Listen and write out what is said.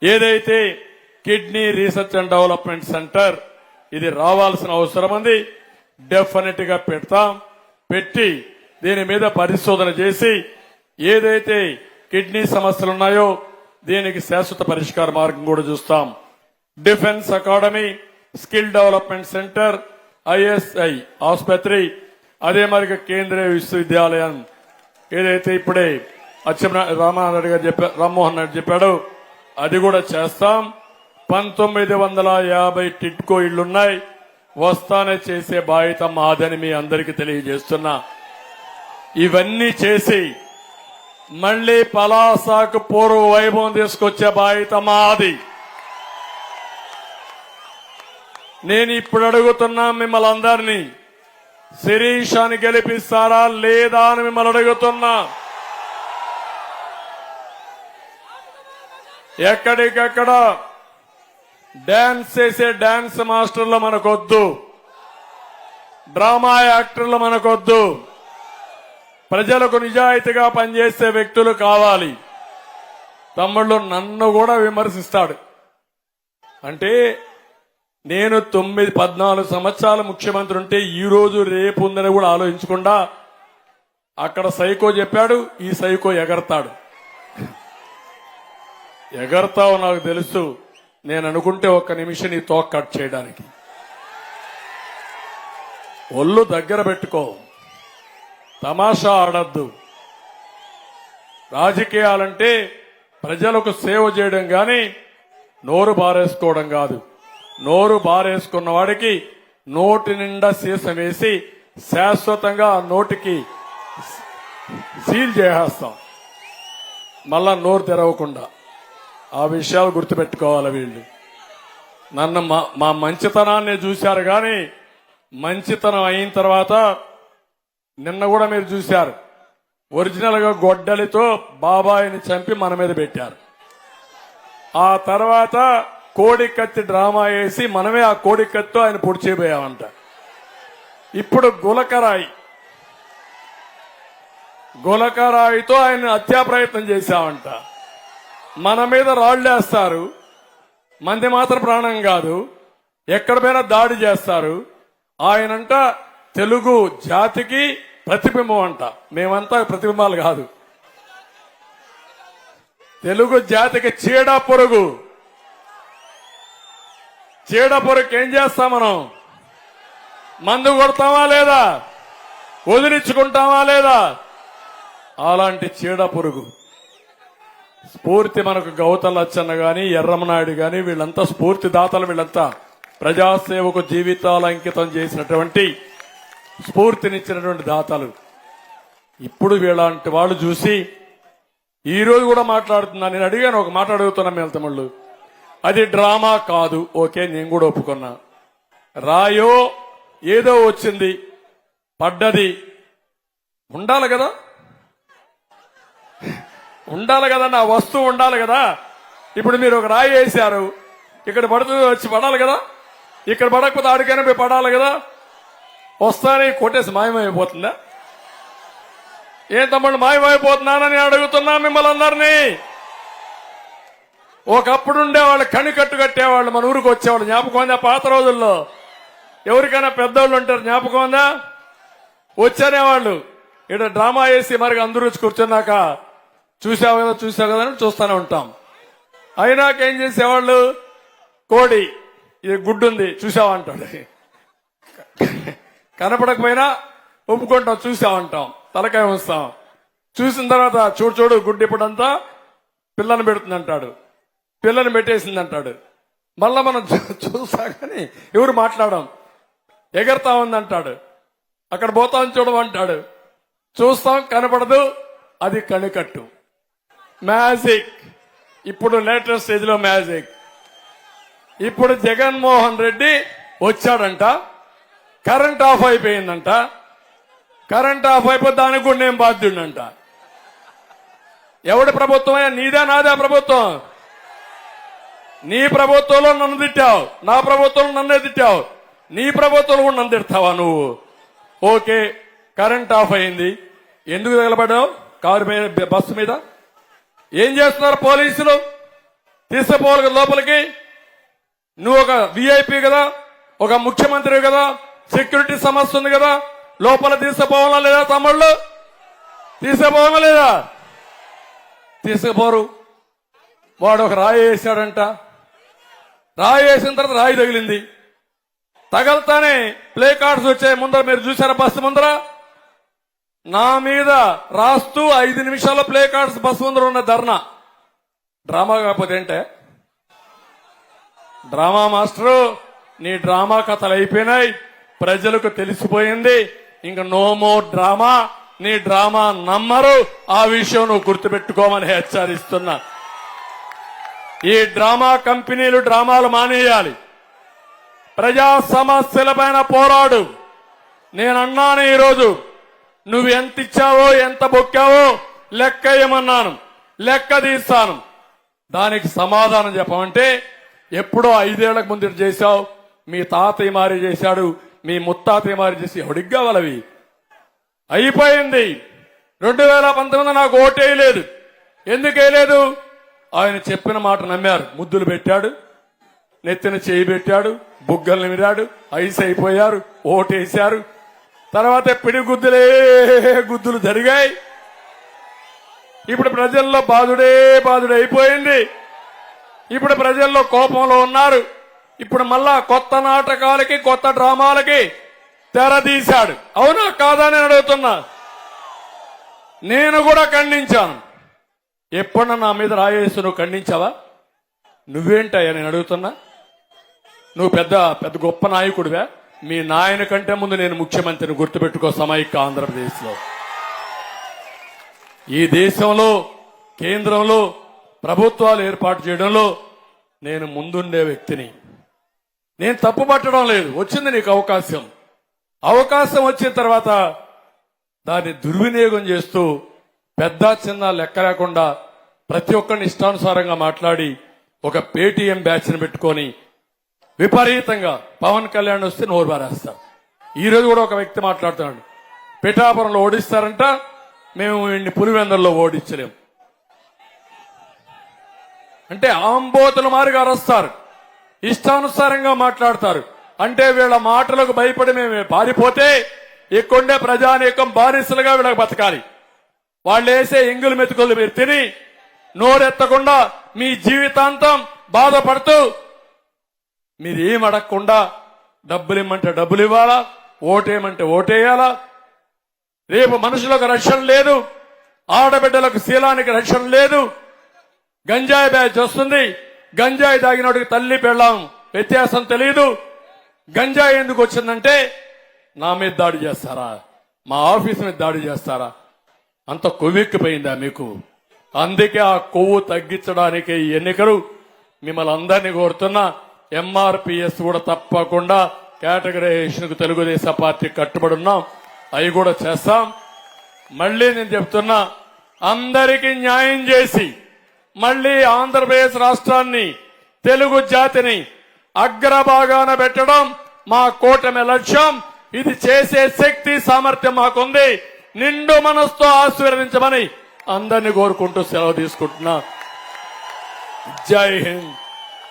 ఏదైతే kidney research and development centre ఇది రావాల్సిన అవసరం ఉంది. డెఫినెట్ గా పెట్టి దీని మీద పరిశోధన చేసి ఏదైతే కిడ్నీ సమస్యలు ఉన్నాయో దీనికి శాశ్వత పరిష్కార మార్గం కూడా చూస్తాం. Defence academy, skill development centre, ISI ఆసుపత్రి, అదే మరి కేంద్రీయ విశ్వవిద్యాలయం ఏదైతే ఇప్పుడే రామ్మోహన్ రెడ్డి చెప్పాడు అది కూడా చేస్తాం. 1950 టిట్కో ఇళ్లున్నాయి, వస్తానే చేసే బాధ్యత మాదని మీ అందరికీ తెలియజేస్తున్నా. ఇవన్నీ చేసి మళ్లీ పలాసాకు పూర్వ వైభవం తీసుకొచ్చే బాధ్యత మాది. నేను ఇప్పుడు అడుగుతున్నా మిమ్మల్ని అందరినీ, శిరీషాని గెలిపిస్తారా లేదా అని మిమ్మల్ని అడుగుతున్నా. ఎక్కడికక్కడ డాన్స్ చేసే డాన్స్ మాస్టర్లు మనకొద్దు, డ్రామా యాక్టర్లు మనకొద్దు. ప్రజలకు నిజాయితీగా పనిచేసే వ్యక్తులు కావాలి. తమ్ముళ్ళు నన్ను కూడా విమర్శిస్తాడు. అంటే నేను 14 సంవత్సరాలు ముఖ్యమంత్రి ఉంటే ఈ రోజు రేపు ఉందని కూడా ఆలోచించకుండా అక్కడ సైకో చెప్పాడు, ఈ సైకో ఎగరతాడు. ఎగరతావు నాకు తెలుసు. నేను అనుకుంటే ఒక్క నిమిషం నీ తోక కట్ చేయడానికి. ఒళ్ళు దగ్గర పెట్టుకో, తమాషా ఆడద్దు. రాజకీయాలంటే ప్రజలకు సేవ చేయడం గాని నోరు బారేసుకోవడం కాదు. నోరు బారేసుకున్న వాడికి నోటి నిండా సీసం వేసి శాశ్వతంగా ఆ నోటికి సీల్ చేసేస్తాం, మళ్ళా నోరు తెరవకుండా. ఆ విషయాలు గుర్తుపెట్టుకోవాలి. వీళ్ళు నన్ను మా మంచితనాన్ని చూశారు కానీ మంచితనం అయిన తర్వాత నిన్న కూడా మీరు చూశారు, ఒరిజినల్ గా గొడ్డలితో బాబాయిని చంపి మన మీద పెట్టారు. ఆ తర్వాత కోడి కత్తి డ్రామా వేసి మనమే ఆ కోడి కత్తితో ఆయన పొడి చేయబోయామంట. ఇప్పుడు గులకరాయితో ఆయన హత్యా ప్రయత్నం చేశామంట. మన మీద రాళ్లేస్తారు, మంది మాత్రం ప్రాణం కాదు, ఎక్కడ పోయినా దాడి చేస్తారు. ఆయనంట తెలుగు జాతికి ప్రతిబింబం అంట. మేమంతా ప్రతిబింబాలు కాదు, తెలుగు జాతికి చీడ పొరుగు. చీడ పొరుగు ఏం చేస్తాం మనం? మందు కొడతామా లేదా? వదిలించుకుంటామా లేదా? అలాంటి చీడ పొరుగు స్ఫూర్తి మనకు గౌతల అచ్చన్న గాని, ఎర్రమనాయుడు గాని వీళ్ళంతా స్ఫూర్తి దాతలు. వీళ్ళంతా ప్రజాసేవకు జీవితాలు అంకితం చేసినటువంటి స్ఫూర్తినిచ్చినటువంటి దాతలు. ఇప్పుడు వీళ్ళంటి వాళ్ళు చూసి ఈ రోజు కూడా మాట్లాడుతున్నా. నేను అడిగాను, ఒక మాట అడుగుతున్నా మీ తమ్ముళ్ళు, అది డ్రామా కాదు, ఓకే నేను కూడా ఒప్పుకున్నా. రాయో ఏదో వచ్చింది పడ్డది, ఉండాలి కదా, నా వస్తువు ఉండాలి కదా. ఇప్పుడు మీరు ఒక రాయి వేశారు, ఇక్కడ పడుతుంది, వచ్చి పడాలి కదా. ఇక్కడ పడకపోతే ఆడికైనా పోయి పడాలి కదా. వస్తానే కొట్టేసి మాయమైపోతుందా? ఏం తమ్ముడు మాయమైపోతున్నానని అడుగుతున్నా మిమ్మల్ని అందరినీ. ఒకప్పుడు ఉండేవాళ్ళు, కట్టు కట్టేవాళ్ళు, మన ఊరికి వచ్చేవాళ్ళు. జ్ఞాపకం ఉందా? పాత రోజుల్లో ఎవరికైనా పెద్దవాళ్ళు ఉంటారు, జ్ఞాపకం ఉందా? వచ్చేవాళ్ళు ఇక్కడ డ్రామా వేసి మరి అందరూ వచ్చి కూర్చున్నాక చూసావు కదా అని చూస్తూనే ఉంటాం. అయినాక ఏం చేసేవాళ్ళు, కోడి ఇది గుడ్డుంది చూసావంటాడు, కనపడకపోయినా ఒప్పుకుంటాం, చూసామంటాం, తలకాయ ఉంచుతాం. చూసిన తర్వాత చూడు గుడ్డు ఇప్పుడంతా పిల్లని పెడుతుందంటాడు, పిల్లని పెట్టేసిందంటాడు. మళ్ళా మనం చూసా కానీ ఎవరు మాట్లాడాం, ఎగరతా ఉందంటాడు, అక్కడ పోతాం చూడమంటాడు, చూస్తాం కనపడదు, అది కణికట్టు. మ్యాజిక్, ఇప్పుడు లేటెస్ట్ స్టేజ్ లో మ్యాజిక్. ఇప్పుడు జగన్మోహన్ రెడ్డి వచ్చాడంట, కరెంట్ ఆఫ్ అయిపోయిందంట. కరెంట్ ఆఫ్ అయిపోతే దానికి కూడా నేను బాధ్యుడంట. ఎవడి ప్రభుత్వమే? నీదే నాదే ప్రభుత్వం. నీ ప్రభుత్వంలో నన్ను తిట్టావు, నా ప్రభుత్వంలో నన్నే తిట్టావు, నీ ప్రభుత్వంలో కూడా నన్ను తిడతావా నువ్వు? ఓకే, కరెంట్ ఆఫ్ అయింది, ఎందుకు తగలబడ్డావు? కారు మీద, బస్సు మీద ఏం చేస్తున్నారు పోలీసులు? తీసుకుపోవాలి కదా లోపలికి. నువ్వు ఒక విఐపి కదా, ఒక ముఖ్యమంత్రి కదా, సెక్యూరిటీ సమస్య ఉంది కదా, లోపల తీసుకుపోవాలా లేదా తమ్ముళ్ళు? తీసుకుపోవాలా లేదా? తీసుకుపోరు. వాడు ఒక రాయి వేసాడంట, రాయి వేసిన తర్వాత రాయి తగిలింది. తగలతానే ప్లే కార్డ్స్ వచ్చాయి ముందర, మీరు చూసారా బస్సు ముందర? నా మీద రాస్తూ 5 నిమిషాల్లో ప్లే కార్డ్స్ బస్సు ముందర ఉన్న ధర్నా. డ్రామా కాకపోతే ఏంటే? డ్రామా మాస్టరు, నీ డ్రామా కథలు అయిపోయినాయి, ప్రజలకు తెలిసిపోయింది. ఇంక నో మోర్ డ్రామా. నీ డ్రామా నమ్మరు. ఆ విషయం నువ్వు గుర్తుపెట్టుకోమని హెచ్చరిస్తున్నా. ఈ డ్రామా కంపెనీలు డ్రామాలు మానేయాలి. ప్రజా సమస్యలపైన పోరాడు. నేనన్నాను ఈరోజు, నువ్వు ఎంత ఇచ్చావో ఎంత బొక్కావో లెక్క ఏమన్నాను, లెక్క తీస్తాను. దానికి సమాధానం చెప్పమంటే ఎప్పుడో 5 ఏళ్లకు ముందు చేశావు, మీ తాతయ్య మారి చేశాడు, మీ ముత్తాతయ్య మారి చేసి ఎవడికి కావాలవి? అయిపోయింది. 2019 నాకు ఓటేయలేదు. ఎందుకు వేయలేదు? ఆయన చెప్పిన మాట నమ్మారు. ముద్దులు పెట్టాడు, నెత్తిన చేయి పెట్టాడు, బుగ్గలు నిమిరాడు, ఐస్ అయిపోయారు, ఓటేశారు. తర్వాత పిడిగుద్దులే గుద్దులు జరిగాయి. ఇప్పుడు ప్రజల్లో బాధుడే అయిపోయింది. ఇప్పుడు ప్రజల్లో కోపంలో ఉన్నారు. ఇప్పుడు మళ్ళా కొత్త నాటకాలకి కొత్త డ్రామాలకి తెర తీశాడు. అవునా కాదా అని అడుగుతున్నా. నేను కూడా ఖండించాను. ఎప్పుడన్నా నా మీద రాయేసి నువ్వు ఖండించావా? నువ్వేంటయ్యా నేను అడుగుతున్నా? నువ్వు పెద్ద గొప్ప నాయకుడివా? మీ నాయన కంటే ముందు నేను ముఖ్యమంత్రిని, గుర్తుపెట్టుకో. సమైక్య ఆంధ్రప్రదేశ్లో, ఈ దేశంలో కేంద్రంలో ప్రభుత్వాలు ఏర్పాటు చేయడంలో నేను ముందుండే వ్యక్తిని. నేను తప్పు పట్టడం లేదు. వచ్చింది నీకు అవకాశం. అవకాశం వచ్చిన తర్వాత దాన్ని దుర్వినియోగం చేస్తూ పెద్ద చిన్న లెక్క లేకుండా ప్రతి ఒక్కరిని ఇష్టానుసారంగా మాట్లాడి ఒక పేటీఎం బ్యాచ్ని పెట్టుకొని విపరీతంగా పవన్ కళ్యాణ్ వస్తే నోరు బారేస్తారు. ఈ రోజు కూడా ఒక వ్యక్తి మాట్లాడుతున్నాడు, పిఠాపురంలో ఓడిస్తారంట, మేము వీడిని పులివెందల్లో ఓడించలేం అంటే ఆంబోతుల మారిగా అరుస్తారు, ఇష్టానుసారంగా మాట్లాడతారు. అంటే వీళ్ళ మాటలకు భయపడి మేము పారిపోతే ఇక్కడే ప్రజానీకం బానిసలుగా వీళ్ళకి బతకాలి. వాళ్ళు వేసే ఎంగులు మెతుకులు మీరు తిని నోరెత్తకుండా మీ జీవితాంతం బాధపడుతూ మీరు ఏం అడగకుండా డబ్బులు ఇమ్మంటే డబ్బులు ఇవ్వాలా, ఓటేయమంటే ఓటేయాలా. రేపు మనుషులకు రక్షణ లేదు, ఆడబిడ్డలకు శీలానికి రక్షణ లేదు. గంజాయి బ్యాచ్ వస్తుంది, గంజాయి తాగినోడికి తల్లి పెళ్ళాం వ్యత్యాసం తెలియదు. గంజాయి ఎందుకు వచ్చిందంటే నా మీద దాడి చేస్తారా, మా ఆఫీస్ మీద దాడి చేస్తారా? అంత కొవ్వెక్కిపోయిందా మీకు? అందుకే ఆ కొవ్వు తగ్గించడానికి ఈ ఎన్నికలు. మిమ్మల్ని అందరినీ కోరుతున్నా, ఎంఆర్పీఎస్ కూడా తప్పకుండా కేటగరైజేషన్ కు తెలుగుదేశం పార్టీ కట్టుబడి ఉన్నాం, అవి కూడా చేస్తాం. మళ్లీ నేను చెప్తున్నా, అందరికీ న్యాయం చేసి మళ్లీ ఆంధ్రప్రదేశ్ రాష్ట్రాన్ని, తెలుగు జాతిని అగ్రభాగాన పెట్టడం మా కూటమి లక్ష్యం. ఇది చేసే శక్తి సామర్థ్యం మాకుంది. నిండు మనసుతో ఆశీర్వదించమని అందరినీ కోరుకుంటూ సెలవు తీసుకుంటున్నా. జై హింద్.